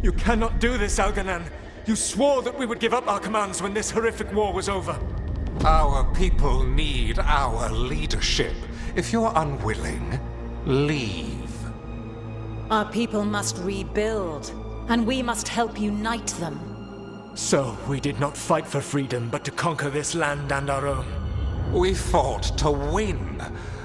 You cannot do this, Algernon. You swore that we would give up our commands when this horrific war was over. Our people need our leadership. If you're unwilling, leave. Our people must rebuild, and we must help unite them. So, we did not fight for freedom, but to conquer this land and our own. We fought to win,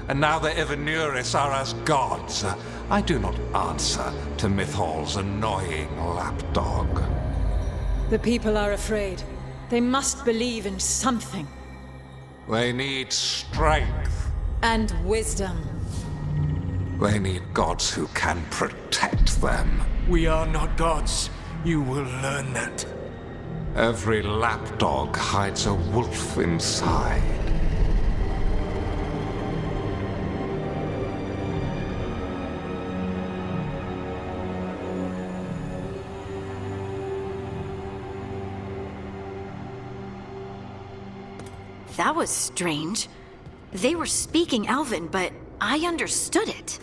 and now the Evenuris are as gods. I do not answer to Mythal's annoying lapdog. The people are afraid. They must believe in something. They need strength. And wisdom. They need gods who can protect them. We are not gods. You will learn that. Every lapdog hides a wolf inside. That was strange. They were speaking Elven, but I understood it.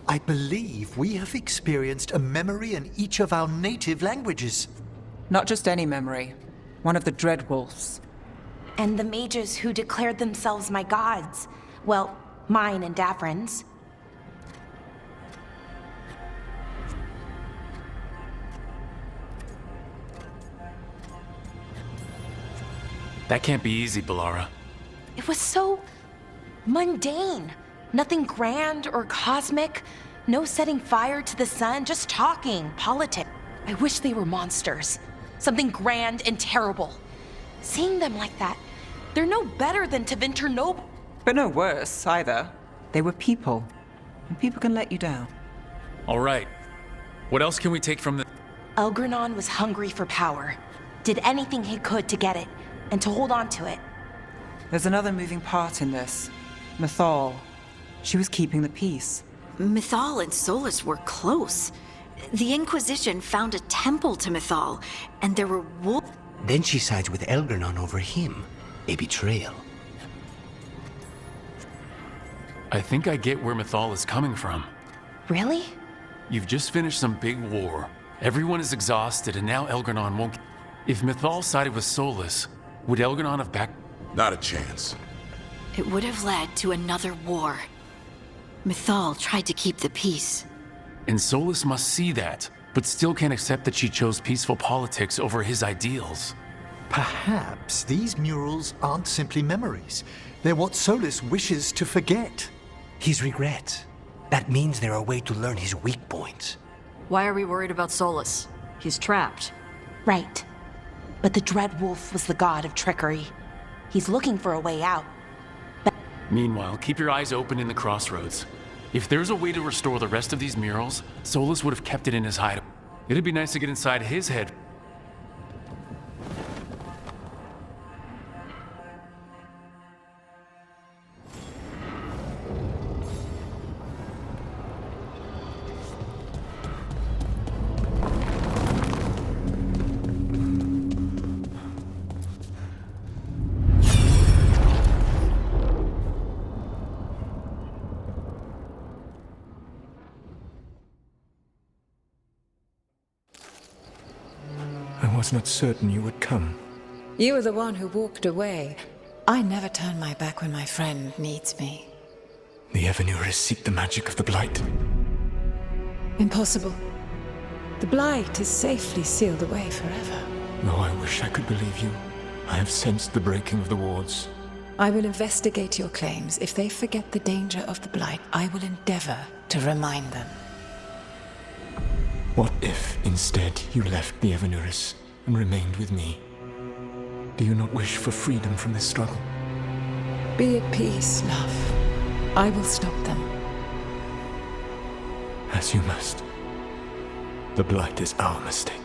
I believe we have experienced a memory in each of our native languages. Not just any memory. One of the Dread Wolves. And the mages who declared themselves my gods. Well, mine and Davrin's. That can't be easy, Balara. It was so mundane. Nothing grand or cosmic. No setting fire to the sun, just talking, politics. I wish they were monsters. Something grand and terrible. Seeing them like that, they're no better than Tevinter Noble. But no worse, either. They were people. And people can let you down. All right. What else can we take from the... Elgranon was hungry for power. Did anything he could to get it, and to hold on to it. There's another moving part in this. Mythal. She was keeping the peace. Mythal and Solus were close. The Inquisition found a temple to Mythal, and there were wolves. Then she sides with Elgranon over him. A betrayal. I think I get where Mythal is coming from. Really? You've just finished some big war. Everyone is exhausted, and now Elgranon won't... If Mythal sided with Solus, would Elgranon have backed... Not a chance. It would have led to another war. Mythal tried to keep the peace. And Solus must see that, but still can't accept that she chose peaceful politics over his ideals. Perhaps these murals aren't simply memories. They're what Solus wishes to forget. His regrets. That means they're a way to learn his weak points. Why are we worried about Solus? He's trapped. Right. But the Dread Wolf was the god of trickery. He's looking for a way out. Meanwhile, keep your eyes open in the crossroads. If there's a way to restore the rest of these murals, Solus would have kept it in his hideout. It'd be nice to get inside his head. I was not certain you would come. You were the one who walked away. I never turn my back when my friend needs me. The Evenuris seek the magic of the Blight. Impossible. The Blight is safely sealed away forever. Oh, I wish I could believe you. I have sensed the breaking of the wards. I will investigate your claims. If they forget the danger of the Blight, I will endeavor to remind them. What if, instead, you left the Evenuris and remained with me? Do you not wish for freedom from this struggle? Be at peace, love. I will stop them. As you must. The Blight is our mistake.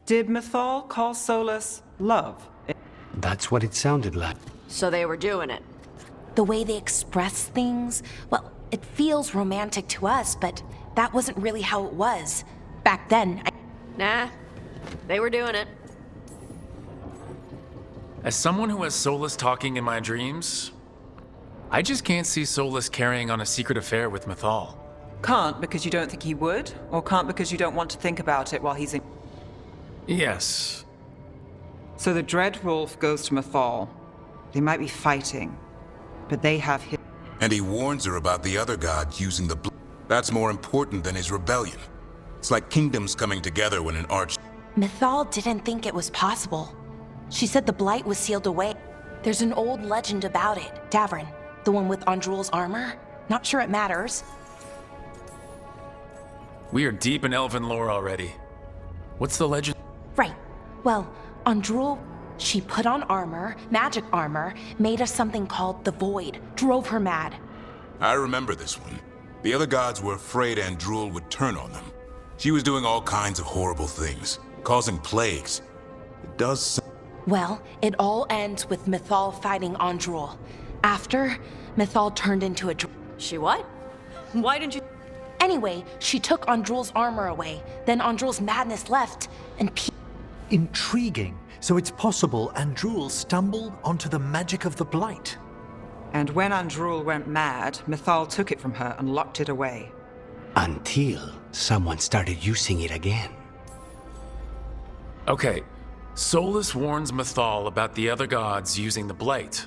Did Mythal call Solus love? That's what it sounded like. So they were doing it. The way they express things, well, it feels romantic to us, but that wasn't really how it was. Back then, Nah, they were doing it. As someone who has Solus talking in my dreams, I just can't see Solus carrying on a secret affair with Mythal. Can't because you don't think he would, or can't because you don't want to think about it while he's in... Yes. So the Dread Wolf goes to Mythal. They might be fighting, but they have his... And he warns her about the other gods using the That's more important than his rebellion. It's like kingdoms coming together when an Mythal didn't think it was possible. She said the Blight was sealed away. There's an old legend about it. Davrin, the one with Andrul's armor? Not sure it matters. We are deep in elven lore already. What's the legend? Right. Well, Andrul, she put on armor, magic armor, made us something called the Void, drove her mad. I remember this one. The other gods were afraid Andrul would turn on them. She was doing all kinds of horrible things, causing plagues. It does... Well, it all ends with Mythal fighting Andrul. After, Mythal turned into a... She what? Why didn't you... Anyway, she took Andrul's armor away. Then Andrul's madness left, and Intriguing. So it's possible Andrul stumbled onto the magic of the Blight. And when Andrul went mad, Mythal took it from her and locked it away. Until someone started using it again. Okay, Solus warns Mythal about the other gods using the Blight.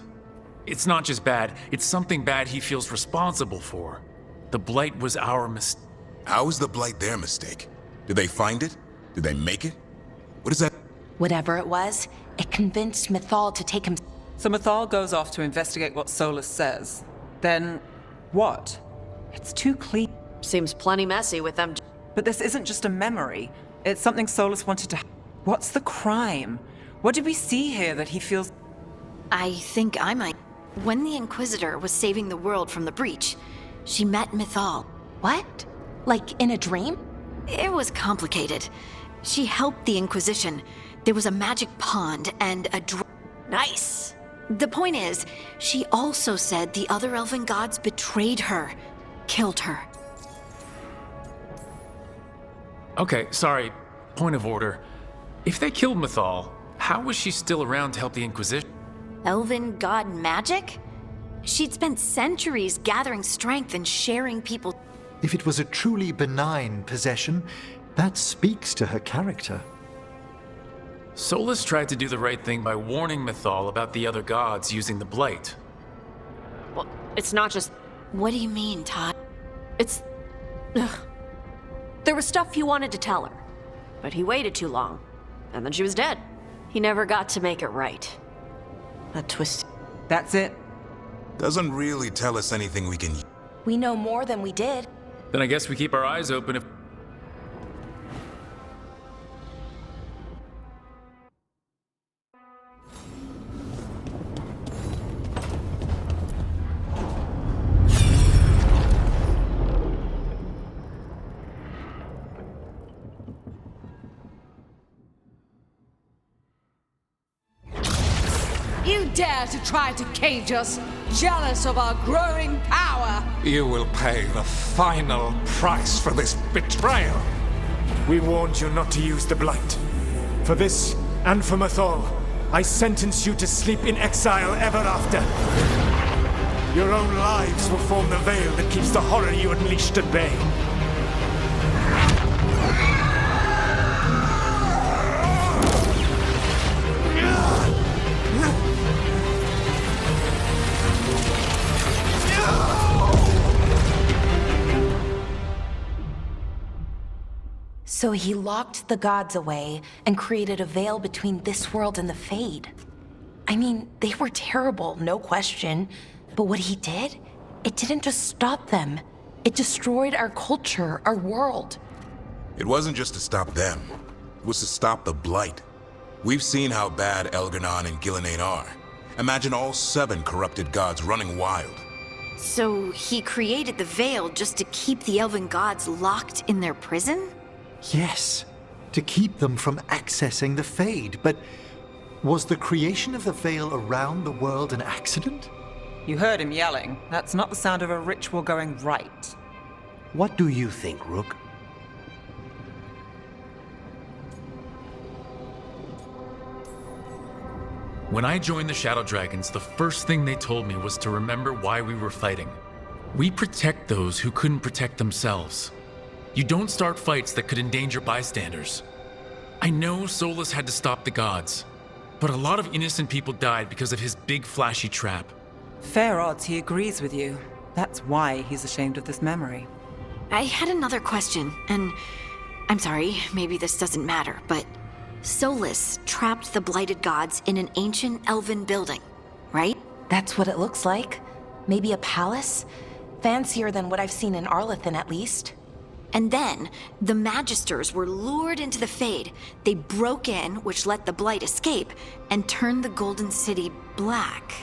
It's not just bad, it's something bad he feels responsible for. The Blight was our mistake. How is the Blight their mistake? Did they find it? Did they make it? What is that? Whatever it was, it convinced Mythal to take him... So Mythal goes off to investigate what Solus says. Then, what? It's too clean. Seems plenty messy with them. But this isn't just a memory. It's something Solus wanted to... What's the crime? What did we see here that he feels... I think I might. When the Inquisitor was saving the world from the breach, she met Mythal. What? Like in a dream? It was complicated. She helped the Inquisition. There was a magic pond and a Nice! The point is, she also said the other elven gods betrayed her, killed her. Okay, sorry. Point of order. If they killed Mythal, how was she still around to help the Inquisition? Elven god magic? She'd spent centuries gathering strength and sharing people. If it was a truly benign possession, that speaks to her character. Solus tried to do the right thing by warning Mythal about the other gods using the Blight. Well, it's not just... What do you mean, Todd? It's... Ugh. There was stuff he wanted to tell her, but he waited too long, and then she was dead. He never got to make it right. That twist... That's it? Doesn't really tell us anything we can... We know more than we did. Then I guess we keep our eyes open if... You dare to try to cage us, jealous of our growing power! You will pay the final price for this betrayal. We warned you not to use the Blight. For this, and for Mythal, I sentence you to sleep in exile ever after. Your own lives will form the veil that keeps the horror you unleashed at bay. So he locked the gods away and created a veil between this world and the Fade. I mean, they were terrible, no question. But what he did, it didn't just stop them. It destroyed our culture, our world. It wasn't just to stop them. It was to stop the Blight. We've seen how bad Elgar'nan and Gillenane are. Imagine all 7 corrupted gods running wild. So he created the veil just to keep the elven gods locked in their prison? Yes, to keep them from accessing the Fade. But was the creation of the veil around the world an accident? You heard him yelling. That's not the sound of a ritual going right. What do you think, Rook? When I joined the Shadow Dragons, the first thing they told me was to remember why we were fighting. We protect those who couldn't protect themselves. You don't start fights that could endanger bystanders. I know Solus had to stop the gods, but a lot of innocent people died because of his big flashy trap. Fair odds he agrees with you. That's why he's ashamed of this memory. I had another question, and I'm sorry, maybe this doesn't matter, but Solus trapped the blighted gods in an ancient elven building, right? That's what it looks like. Maybe a palace? Fancier than what I've seen in Arlethan, at least. And then, the Magisters were lured into the Fade. They broke in, which let the Blight escape, and turned the Golden City black.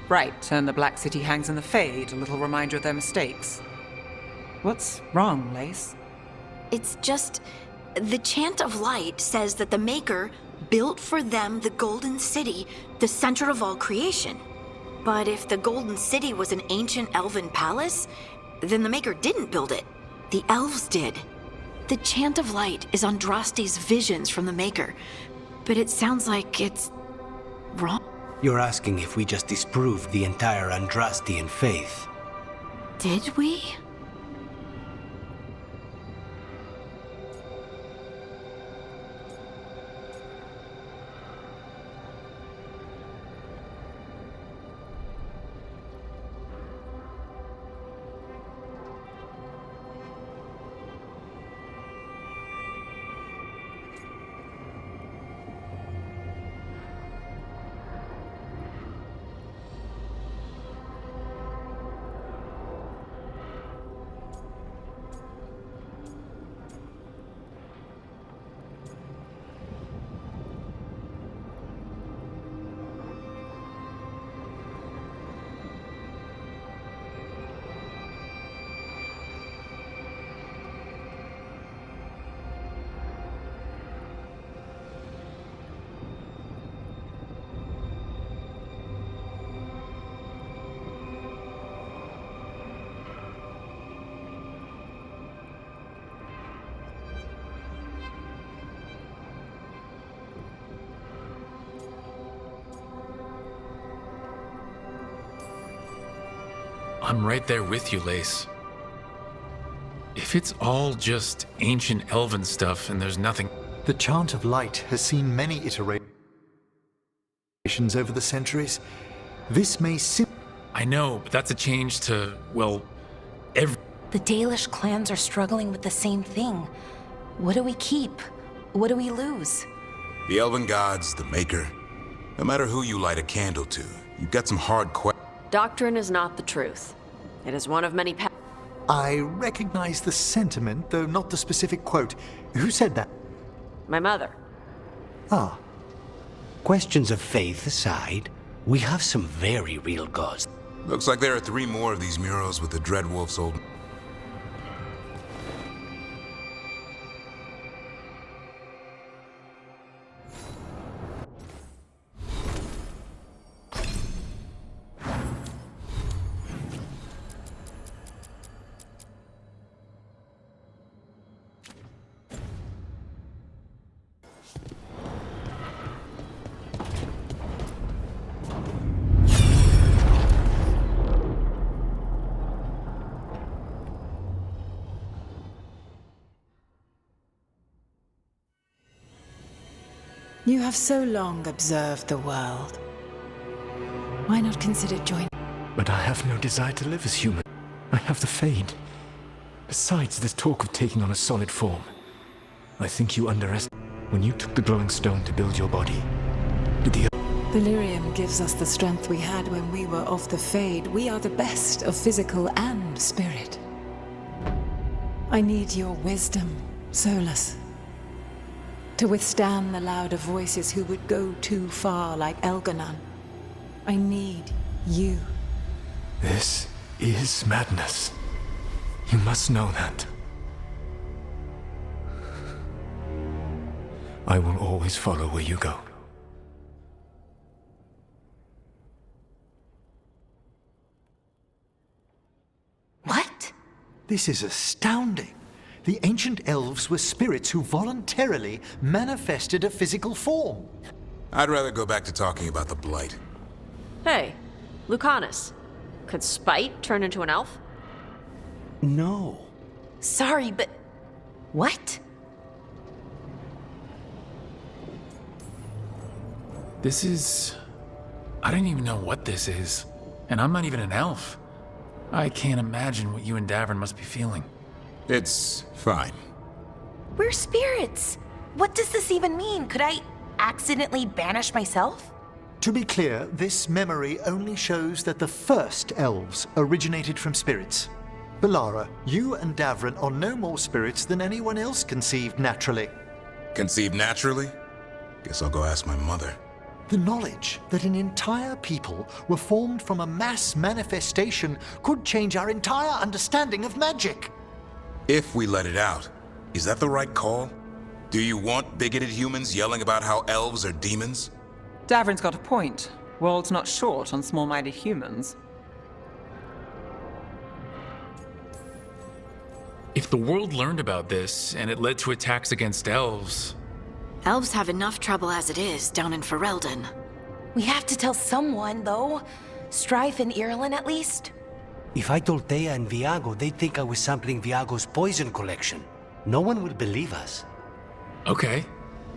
Right, and the Black City hangs in the Fade, a little reminder of their mistakes. What's wrong, Lace? It's just... the Chant of Light says that the Maker built for them the Golden City, the center of all creation. But if the Golden City was an ancient elven palace, then the Maker didn't build it. The elves did. The Chant of Light is Andraste's visions from the Maker, but it sounds like it's wrong. You're asking if we just disproved the entire Andrastian faith. Did we? I'm right there with you, Lace. If it's all just ancient elven stuff and there's nothing... The Chant of Light has seen many iterations over the centuries. This may I know, but that's a change to, well, every... The Dalish clans are struggling with the same thing. What do we keep? What do we lose? The elven gods, the Maker. No matter who you light a candle to, you've got some hard questions. Doctrine is not the truth. It is one of many I recognize the sentiment, though not the specific quote. Who said that? My mother. Ah. Questions of faith aside, we have some very real gods. Looks like there are 3 more of these murals with the Dreadwolf's old... You have so long observed the world. Why not consider joining? But I have no desire to live as human. I have the Fade. Besides, this talk of taking on a solid form. I think you underestimated when you took the glowing stone to build your body. Did the... Delirium gives us the strength we had when we were of the Fade. We are the best of physical and spirit. I need your wisdom, Solus. To withstand the louder voices who would go too far like Elganon. I need you. This is madness. You must know that. I will always follow where you go. What? This is astounding. The ancient elves were spirits who voluntarily manifested a physical form. I'd rather go back to talking about the Blight. Hey, Lucanus. Could spite turn into an elf? No. Sorry, but... What? This is... I don't even know what this is. And I'm not even an elf. I can't imagine what you and Davern must be feeling. It's fine. We're spirits. What does this even mean? Could I accidentally banish myself? To be clear, this memory only shows that the first elves originated from spirits. Balara, you and Davron are no more spirits than anyone else conceived naturally. Conceived naturally? Guess I'll go ask my mother. The knowledge that an entire people were formed from a mass manifestation could change our entire understanding of magic. If we let it out, is that the right call? Do you want bigoted humans yelling about how elves are demons? Davron's got a point. World's not short on small-minded humans. If the world learned about this, and it led to attacks against elves... Elves have enough trouble as it is down in Ferelden. We have to tell someone, though. Strife and Irulan, at least. If I told Thea and Viago, they'd think I was sampling Viago's poison collection. No one will believe us. Okay.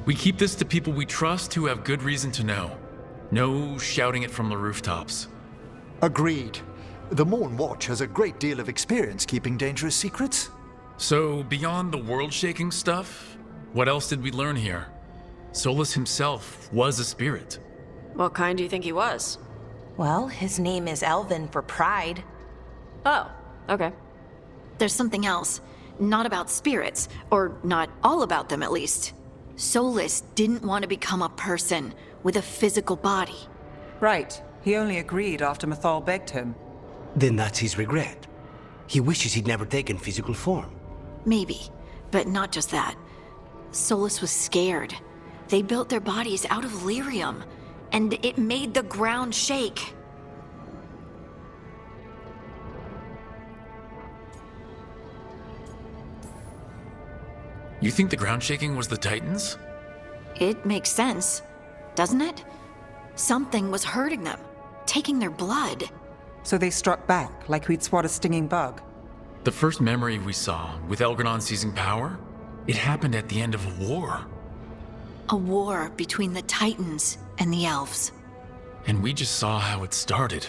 We keep this to people we trust who have good reason to know. No shouting it from the rooftops. Agreed. The Morn Watch has a great deal of experience keeping dangerous secrets. So, beyond the world-shaking stuff, what else did we learn here? Solus himself was a spirit. What kind do you think he was? Well, his name is Elven for pride. Oh, okay. There's something else. Not about spirits, or not all about them at least. Solus didn't want to become a person with a physical body. Right. He only agreed after Mythal begged him. Then that's his regret. He wishes he'd never taken physical form. Maybe, but not just that. Solus was scared. They built their bodies out of lyrium, and it made the ground shake. You think the ground shaking was the Titans? It makes sense, doesn't it? Something was hurting them, taking their blood. So they struck back, like we'd swat a stinging bug. The first memory we saw, with Elgranon seizing power, it happened at the end of a war. A war between the Titans and the elves. And we just saw how it started.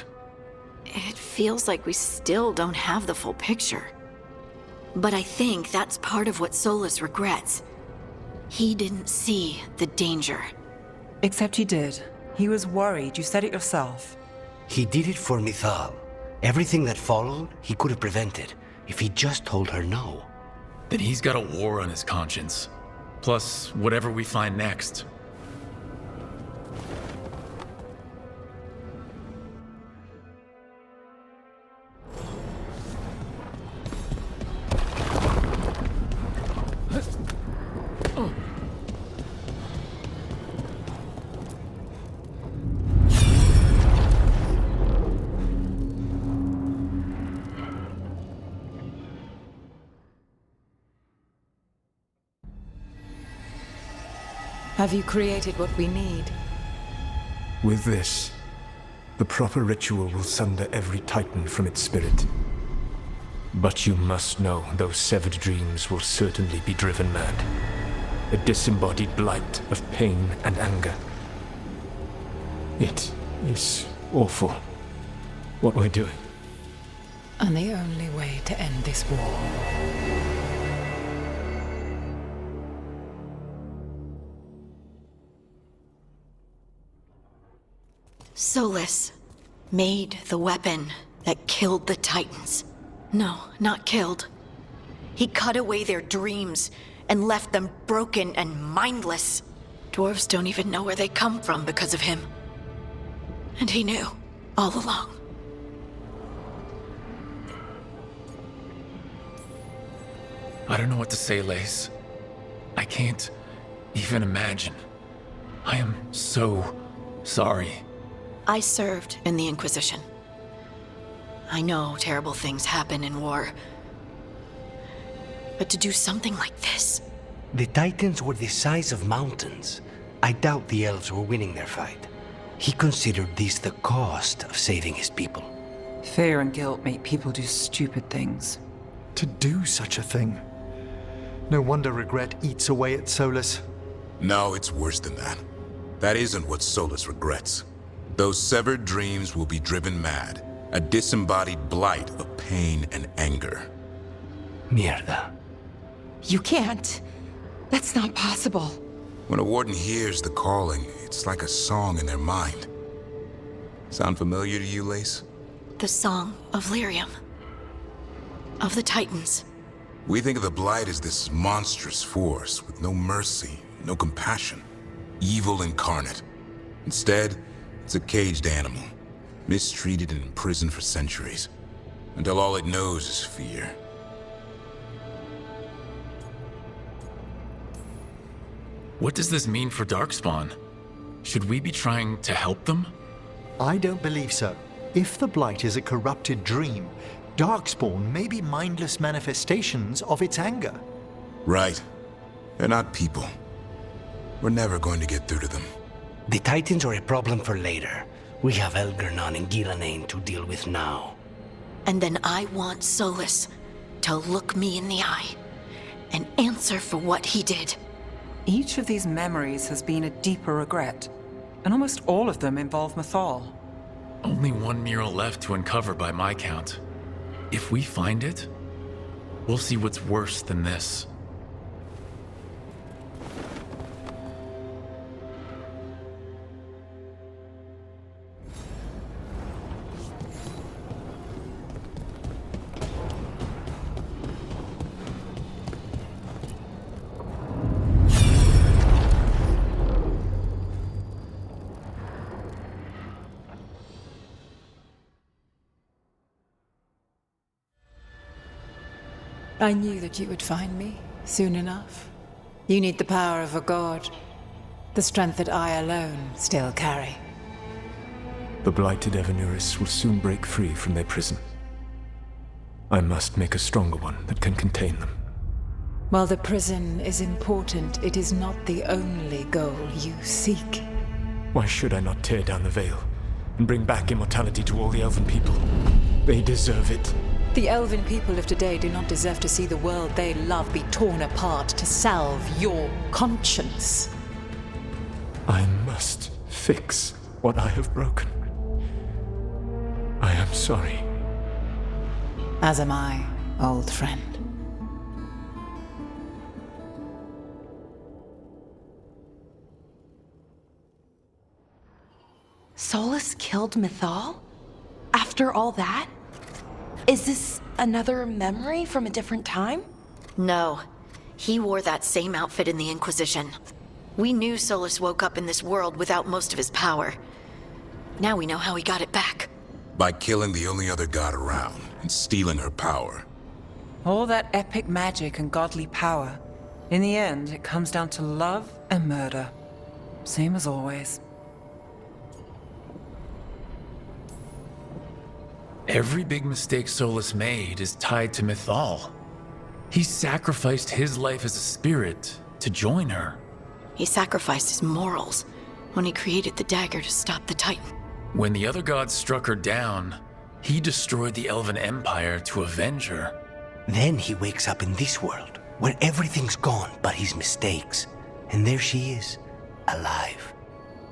It feels like we still don't have the full picture. But I think that's part of what Solus regrets. He didn't see the danger. Except he did. He was worried, you said it yourself. He did it for Mythal. Everything that followed, he could have prevented, if he just told her no. Then he's got a war on his conscience. Plus, whatever we find next. Have you created what we need? With this, the proper ritual will sunder every Titan from its spirit. But you must know those severed dreams will certainly be driven mad. A disembodied blight of pain and anger. It is awful what we're doing. And the only way to end this war. Solus made the weapon that killed the Titans. No, not killed. He cut away their dreams and left them broken and mindless. Dwarves don't even know where they come from because of him. And he knew, all along. I don't know what to say, Lace. I can't even imagine. I am so sorry. I served in the Inquisition. I know terrible things happen in war. But to do something like this... The Titans were the size of mountains. I doubt the elves were winning their fight. He considered this the cost of saving his people. Fear and guilt make people do stupid things. To do such a thing. No wonder regret eats away at Solus. No, it's worse than that. That isn't what Solus regrets. Those severed dreams will be driven mad. A disembodied blight of pain and anger. Mierda. You can't. That's not possible. When a warden hears the calling, it's like a song in their mind. Sound familiar to you, Lace? The song of Lyrium. Of the Titans. We think of the Blight as this monstrous force with no mercy, no compassion. Evil incarnate. Instead, it's a caged animal. Mistreated and imprisoned for centuries. Until all it knows is fear. What does this mean for Darkspawn? Should we be trying to help them? I don't believe so. If the Blight is a corrupted dream, Darkspawn may be mindless manifestations of its anger. Right. They're not people. We're never going to get through to them. The Titans are a problem for later. We have Elgernon and Ghilanane to deal with now. And then I want Solus to look me in the eye and answer for what he did. Each of these memories has been a deeper regret, and almost all of them involve Mythal. Only one mural left to uncover by my count. If we find it, we'll see what's worse than this. I knew that you would find me soon enough. You need the power of a god, the strength that I alone still carry. The blighted Evanuris will soon break free from their prison. I must make a stronger one that can contain them. While the prison is important, it is not the only goal you seek. Why should I not tear down the veil and bring back immortality to all the elven people? They deserve it. The elven people of today do not deserve to see the world they love be torn apart to salve your conscience. I must fix what I have broken. I am sorry. As am I, old friend. Solus killed Mythal? After all that? Is this another memory from a different time? No. He wore that same outfit in the Inquisition. We knew Solus woke up in this world without most of his power. Now we know how he got it back. By killing the only other god around and stealing her power. All that epic magic and godly power. In the end, it comes down to love and murder. Same as always. Every big mistake Solus made is tied to Mythal. He sacrificed his life as a spirit to join her. He sacrificed his morals when he created the dagger to stop the Titan. When the other gods struck her down, he destroyed the Elven Empire to avenge her. Then he wakes up in this world, where everything's gone but his mistakes. And there she is, alive.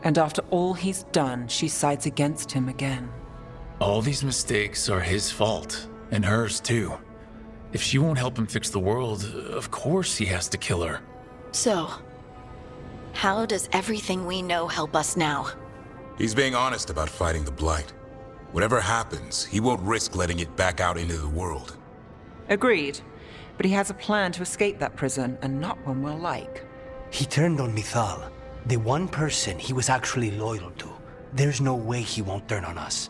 And after all he's done, she sides against him again. All these mistakes are his fault, and hers too. If she won't help him fix the world, of course he has to kill her. So, how does everything we know help us now? He's being honest about fighting the Blight. Whatever happens, he won't risk letting it back out into the world. Agreed. But he has a plan to escape that prison, and not one we'll like. He turned on Mythal, the one person he was actually loyal to. There's no way he won't turn on us.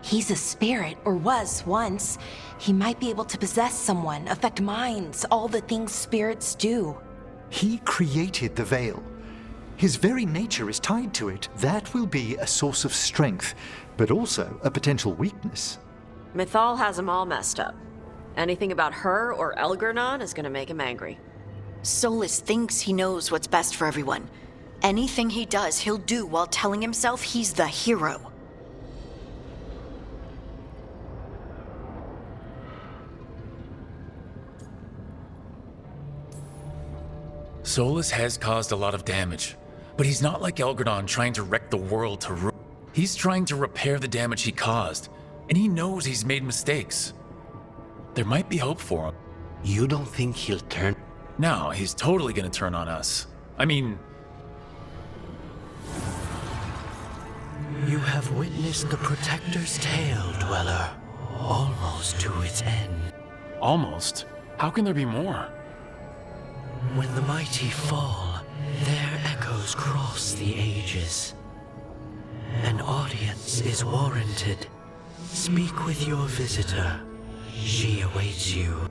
He's a spirit, or was once. He might be able to possess someone, affect minds, all the things spirits do. He created the veil. His very nature is tied to it. That will be a source of strength, but also a potential weakness. Mythal has him all messed up. Anything about her or Elgernon is gonna make him angry. Solus thinks he knows what's best for everyone, Anything he does, he'll do while telling himself he's the hero. Solus has caused a lot of damage, but he's not like Elgradon trying to wreck the world to ruin. He's trying to repair the damage he caused, and he knows he's made mistakes. There might be hope for him. You don't think he'll turn? No, he's totally gonna turn on us. I mean... You have witnessed the Protector's tale, Dweller. Almost to its end. Almost? How can there be more? When the mighty fall, their echoes cross the ages. An audience is warranted. Speak with your visitor. She awaits you.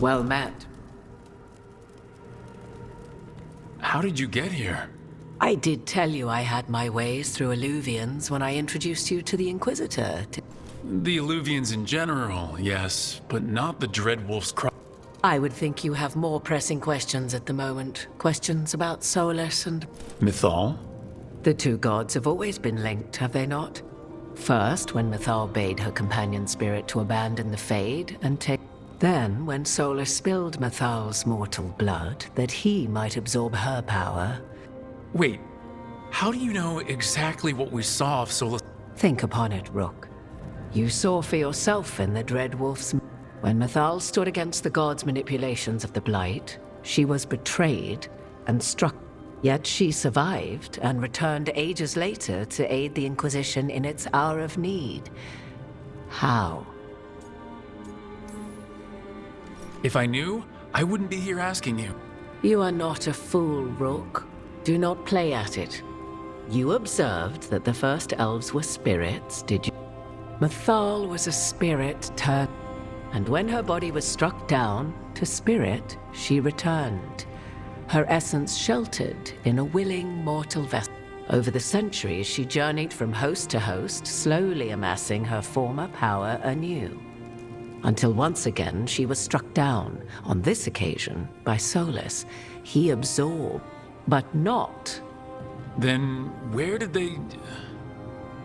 Well met. How did you get here? I did tell you I had my ways through Illuvians when I introduced you to the Inquisitor. The Illuvians in general, yes, but not the Dreadwolf's cry. I would think you have more pressing questions at the moment. Questions about Solus and... Mythal? The two gods have always been linked, have they not? First, when Mythal bade her companion spirit to abandon the Fade and take... Then, when Solus spilled Mythal's mortal blood, that he might absorb her power. Wait, how do you know exactly what we saw of Solus? Think upon it, Rook. You saw for yourself in the Dreadwolf's... When Mythal stood against the gods' manipulations of the Blight, she was betrayed and struck. Yet she survived and returned ages later to aid the Inquisition in its hour of need. How? If I knew, I wouldn't be here asking you. You are not a fool, Rook. Do not play at it. You observed that the first elves were spirits, did you? Mythal was a spirit turned, and when her body was struck down to spirit, she returned. Her essence sheltered in a willing mortal vessel. Over the centuries, she journeyed from host to host, slowly amassing her former power anew. Until once again she was struck down, on this occasion by Solus. He absorbed, but not. Then where did they...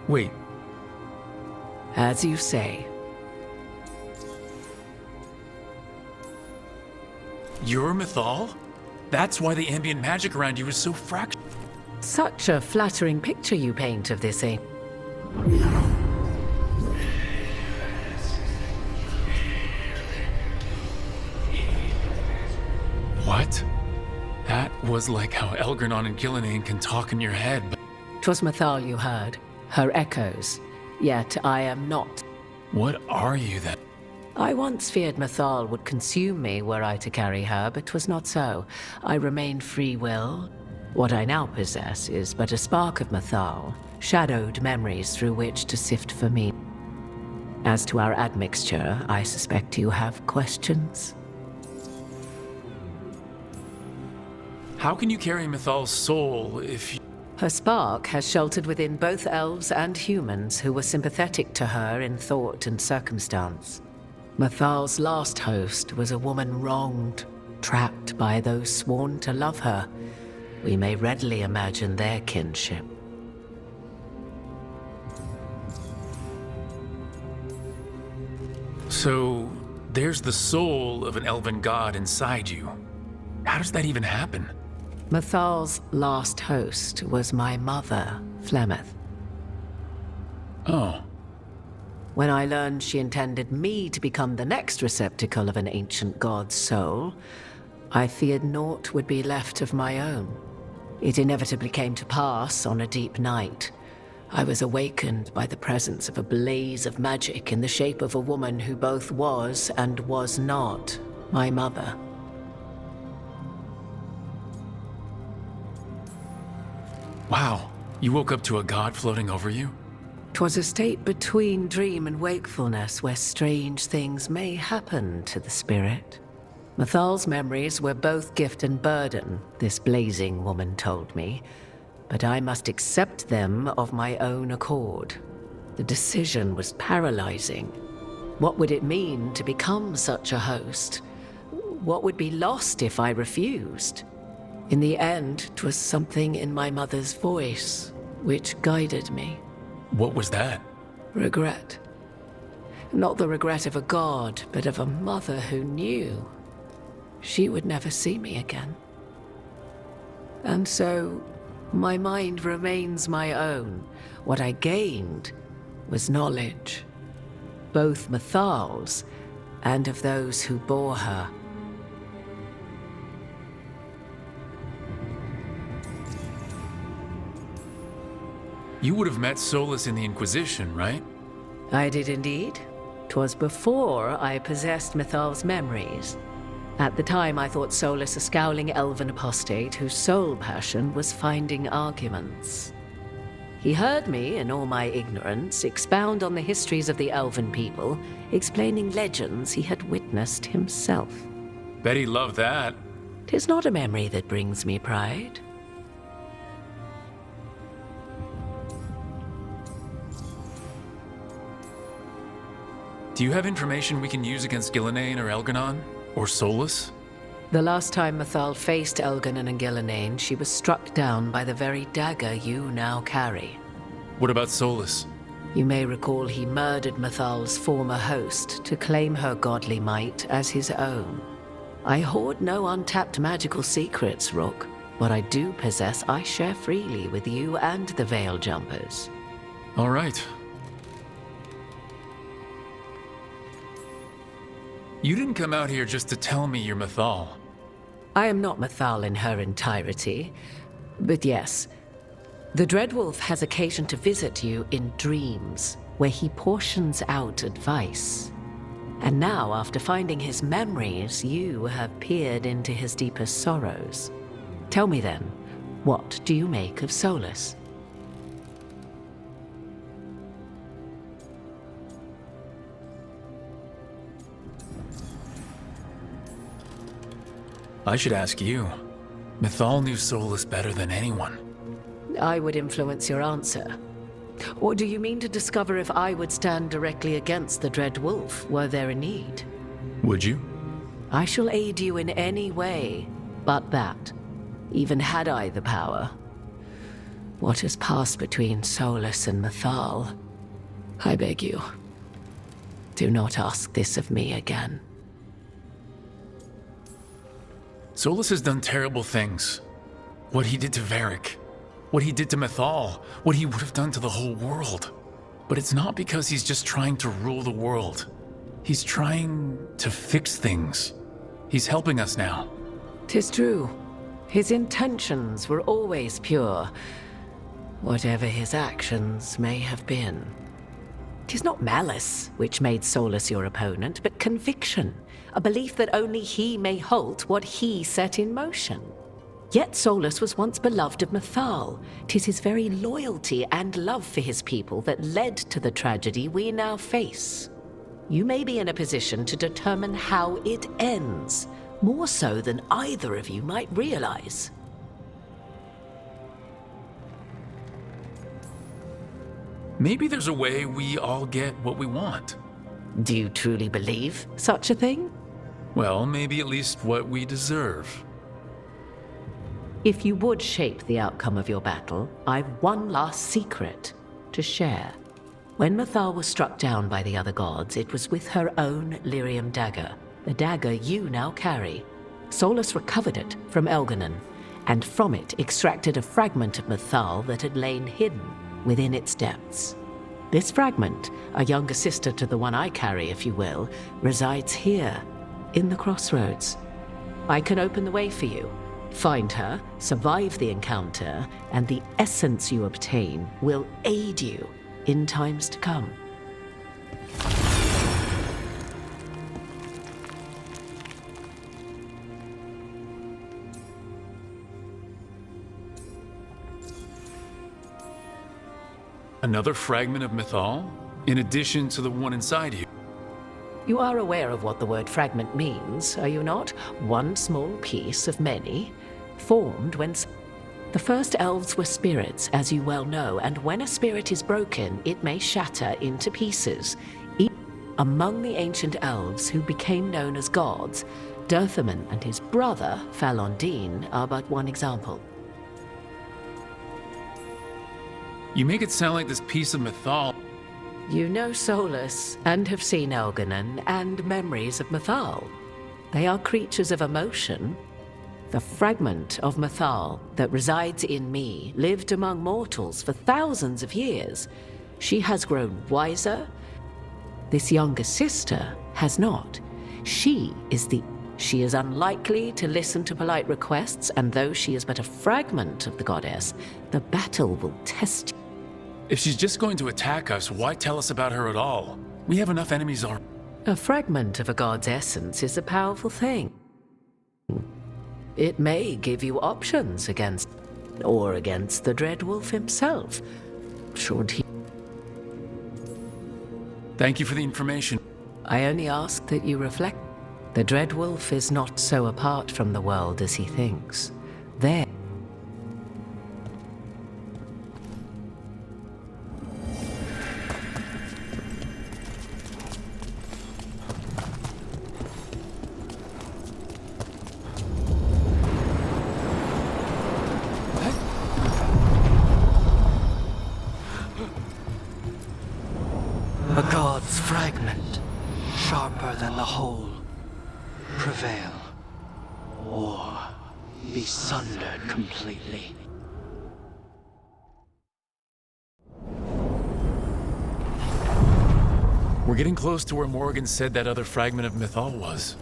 Wait. As you say. You're Mythal? That's why the ambient magic around you is so fractured. Such a flattering picture you paint of this, eh? What? That was like how Elgradon and Gillenane can talk in your head, but... 'Twas Mythal you heard, her echoes. Yet I am not. What are you then? I once feared Mythal would consume me were I to carry her, but 'twas not so. I remain free will. What I now possess is but a spark of Mythal, shadowed memories through which to sift for me. As to our admixture, I suspect you have questions. How can you carry Mythal's soul if you... Her spark has sheltered within both elves and humans who were sympathetic to her in thought and circumstance. Mythal's last host was a woman wronged, trapped by those sworn to love her. We may readily imagine their kinship. So, there's the soul of an elven god inside you. How does that even happen? Mythal's last host was my mother, Flemeth. Oh. When I learned she intended me to become the next receptacle of an ancient god's soul, I feared naught would be left of my own. It inevitably came to pass on a deep night. I was awakened by the presence of a blaze of magic in the shape of a woman who both was and was not my mother. Wow, you woke up to a god floating over you? 'Twas a state between dream and wakefulness where strange things may happen to the spirit. Mythal's memories were both gift and burden, this blazing woman told me, but I must accept them of my own accord. The decision was paralyzing. What would it mean to become such a host? What would be lost if I refused? In the end, 'twas something in my mother's voice which guided me. What was that? Regret. Not the regret of a god, but of a mother who knew she would never see me again. And so, my mind remains my own. What I gained was knowledge, both Mythal's and of those who bore her. You would have met Solus in the Inquisition, right? I did indeed. 'Twas before I possessed Mythal's memories. At the time, I thought Solus a scowling elven apostate whose sole passion was finding arguments. He heard me, in all my ignorance, expound on the histories of the elven people, explaining legends he had witnessed himself. Bet he loved that. 'Tis not a memory that brings me pride. Do you have information we can use against Gillenane or Elganon? Or Solus? The last time Mythal faced Elganon and Gillenane, she was struck down by the very dagger you now carry. What about Solus? You may recall he murdered Mythal's former host to claim her godly might as his own. I hoard no untapped magical secrets, Rook. What I do possess, I share freely with you and the Veil Jumpers. All right. You didn't come out here just to tell me you're Mythal. I am not Mythal in her entirety, but yes. The Dreadwolf has occasion to visit you in dreams, where he portions out advice. And now, after finding his memories, you have peered into his deepest sorrows. Tell me then, what do you make of Solus? I should ask you. Mythal knew Solus better than anyone. I would influence your answer. Or do you mean to discover if I would stand directly against the Dread Wolf were there a need? Would you? I shall aid you in any way but that, even had I the power. What has passed between Solus and Mythal, I beg you, do not ask this of me again. Solus has done terrible things. What he did to Varric, what he did to Mythal, what he would have done to the whole world. But it's not because he's just trying to rule the world. He's trying to fix things. He's helping us now. 'Tis true. His intentions were always pure, whatever his actions may have been. 'Tis not malice which made Solus your opponent, but conviction, a belief that only he may halt what he set in motion. Yet Solus was once beloved of Mythal. 'Tis his very loyalty and love for his people that led to the tragedy we now face. You may be in a position to determine how it ends, more so than either of you might realize. Maybe there's a way we all get what we want. Do you truly believe such a thing? Well, maybe at least what we deserve. If you would shape the outcome of your battle, I've one last secret to share. When Mythal was struck down by the other gods, it was with her own lyrium dagger, the dagger you now carry. Solus recovered it from Elganon, and from it extracted a fragment of Mythal that had lain hidden within its depths. This fragment, a younger sister to the one I carry, if you will, resides here, in the crossroads. I can open the way for you. Find her, survive the encounter, and the essence you obtain will aid you in times to come. Another fragment of Mythal? In addition to the one inside you? You are aware of what the word fragment means, are you not? One small piece of many, formed when... The first elves were spirits, as you well know, and when a spirit is broken, it may shatter into pieces. Among the ancient elves who became known as gods, Dirthaman and his brother, Falondine, are but one example. You make it sound like this piece of Mythal... You know Solus, and have seen Elganon, and memories of Mythal. They are creatures of emotion. The fragment of Mythal that resides in me lived among mortals for thousands of years. She has grown wiser. This younger sister has not. She is unlikely to listen to polite requests, and though she is but a fragment of the goddess, the battle will test you. If she's just going to attack us, why tell us about her at all? We have enough enemies already. A fragment of a god's essence is a powerful thing. It may give you options against the Dread Wolf himself, should he... Thank you for the information. I only ask that you reflect. The Dread Wolf is not so apart from the world as he thinks. There. A god's fragment, sharper than the whole, prevail, or be sundered completely. We're getting close to where Morgan said that other fragment of Mythal was.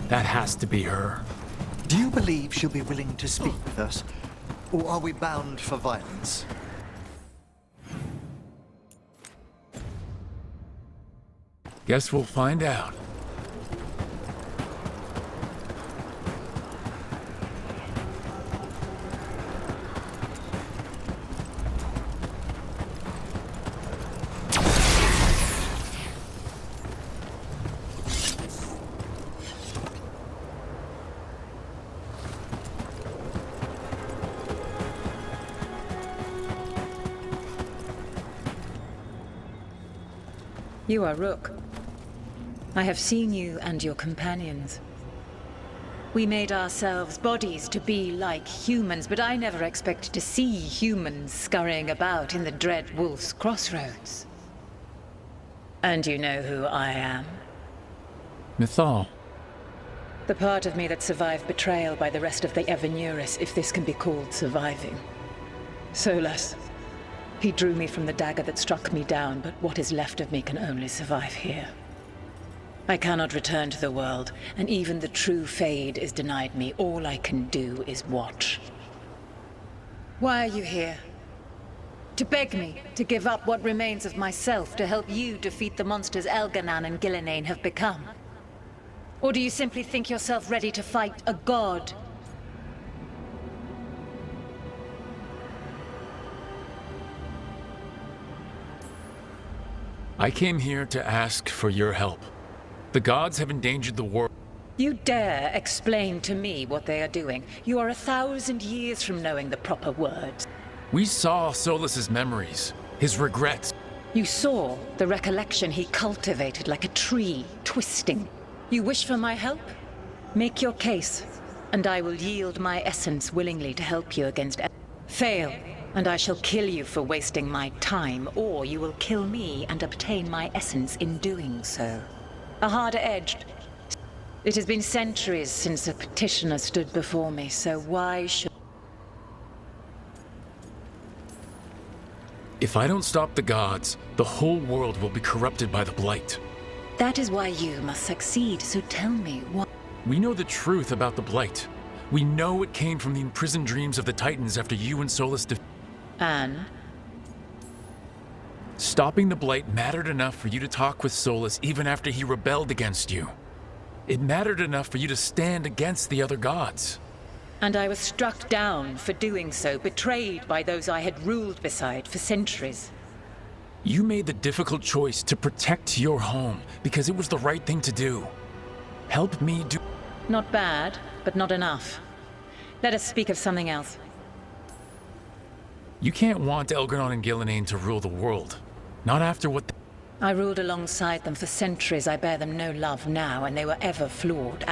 That has to be her. Do you believe she'll be willing to speak with us? Or are we bound for violence? Guess we'll find out. You are Rook. I have seen you and your companions. We made ourselves bodies to be like humans, but I never expected to see humans scurrying about in the Dread Wolf's crossroads. And you know who I am? Mythal. The part of me that survived betrayal by the rest of the Evanuris, if this can be called surviving. Solus. He drew me from the dagger that struck me down, but what is left of me can only survive here. I cannot return to the world, and even the true Fade is denied me. All I can do is watch. Why are you here? To beg me to give up what remains of myself to help you defeat the monsters Elganon and Gillenane have become? Or do you simply think yourself ready to fight a god? I came here to ask for your help. The gods have endangered the world. You dare explain to me what they are doing? You are 1,000 years from knowing the proper words. We saw Solus's memories, his regrets. You saw the recollection he cultivated like a tree, twisting. You wish for my help? Make your case, and I will yield my essence willingly to help you against... Fail, and I shall kill you for wasting my time, or you will kill me and obtain my essence in doing so. A harder edged. It has been centuries since a petitioner stood before me, so why should... If I don't stop the gods, the whole world will be corrupted by the Blight. That is why you must succeed, so tell me what... We know the truth about the Blight. We know it came from the imprisoned dreams of the Titans after you and Solus And? Stopping the Blight mattered enough for you to talk with Solus even after he rebelled against you. It mattered enough for you to stand against the other gods. And I was struck down for doing so, betrayed by those I had ruled beside for centuries. You made the difficult choice to protect your home because it was the right thing to do. Help me do... Not bad, but not enough. Let us speak of something else. You can't want Elgar'non and Gillenane to rule the world. Not after what... I ruled alongside them for centuries. I bear them no love now, and they were ever flawed.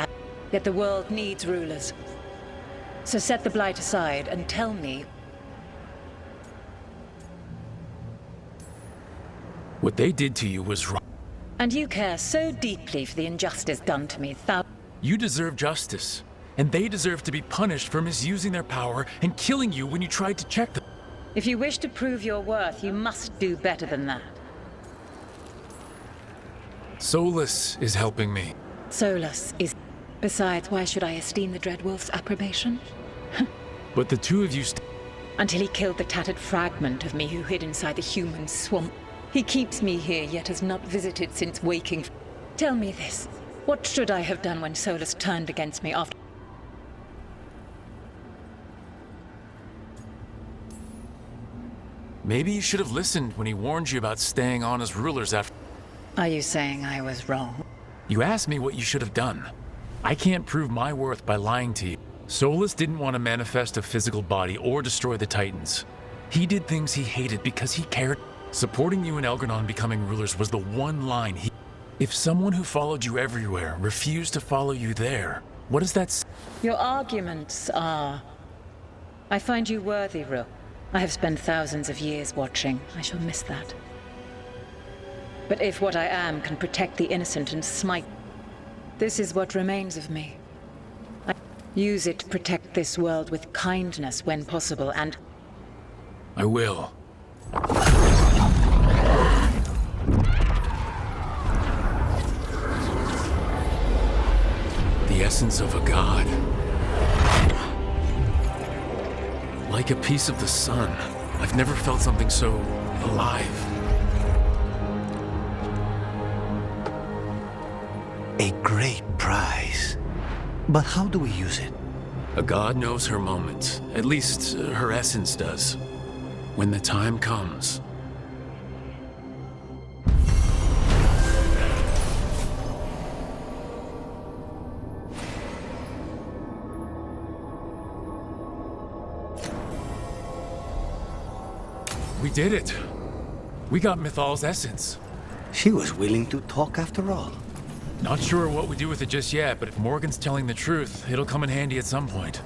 Yet the world needs rulers. So set the Blight aside and tell me... What they did to you was wrong. And you care so deeply for the injustice done to me, You deserve justice, and they deserve to be punished for misusing their power and killing you when you tried to check them. If you wish to prove your worth, you must do better than that. Solus is helping me. Solus is... Besides, why should I esteem the Dreadwolf's approbation? But the two of you Until he killed the tattered fragment of me who hid inside the human swamp. He keeps me here, yet has not visited since waking. Tell me this. What should I have done when Solus turned against me after... Maybe you should have listened when he warned you about staying on as rulers after... Are you saying I was wrong? You asked me what you should have done. I can't prove my worth by lying to you. Solus didn't want to manifest a physical body or destroy the Titans. He did things he hated because he cared. Supporting you and Elgar'non becoming rulers was the one line he... If someone who followed you everywhere refused to follow you there, what does that say? Your arguments are... I find you worthy, Rook. I have spent thousands of years watching. I shall miss that. But if what I am can protect the innocent and smite... This is what remains of me. I use it to protect this world with kindness when possible, and... I will. The essence of a god. Like a piece of the sun. I've never felt something so alive. A great prize. But how do we use it? A god knows her moment. At least, her essence does. When the time comes. We did it. We got Mythal's essence. She was willing to talk after all. Not sure what we do with it just yet, but if Morgan's telling the truth, it'll come in handy at some point.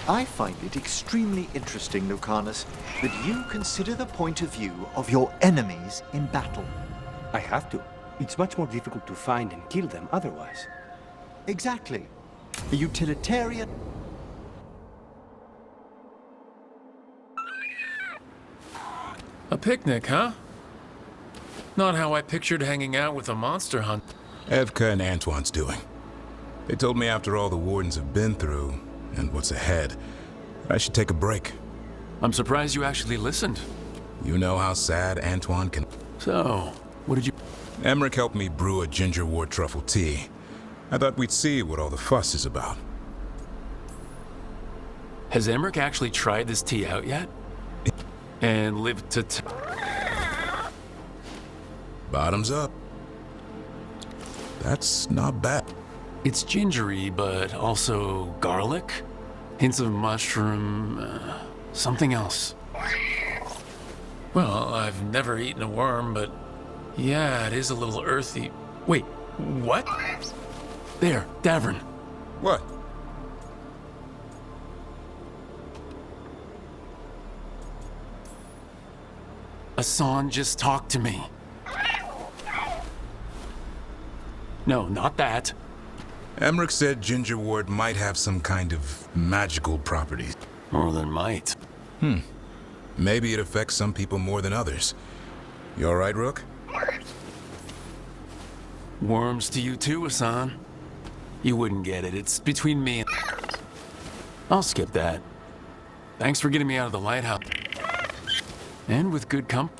I find it extremely interesting, Lucanus, that you consider the point of view of your enemies in battle. I have to. It's much more difficult to find and kill them otherwise. Exactly. A utilitarian... A picnic, huh? Not how I pictured hanging out with a monster hunt. Evka and Antoine's doing. They told me after all the Wardens have been through, and what's ahead, I should take a break. I'm surprised you actually listened. You know how sad Antoine can... So, what did you... Emmerich helped me brew a ginger wort truffle tea. I thought we'd see what all the fuss is about. Has Emmerich actually tried this tea out yet? And lived to... Bottoms up. That's not bad. It's gingery, but also garlic. Hints of mushroom, something else. Well, I've never eaten a worm, but yeah, it is a little earthy. Wait, what? There, Davern. What? Hassan just talked to me. No, not that. Emmerich said ginger wort might have some kind of magical properties. More than might. Maybe it affects some people more than others. You all right, Rook? Worms to you too, Hassan. You wouldn't get it. It's between me and... I'll skip that. Thanks for getting me out of the lighthouse. And with good comp...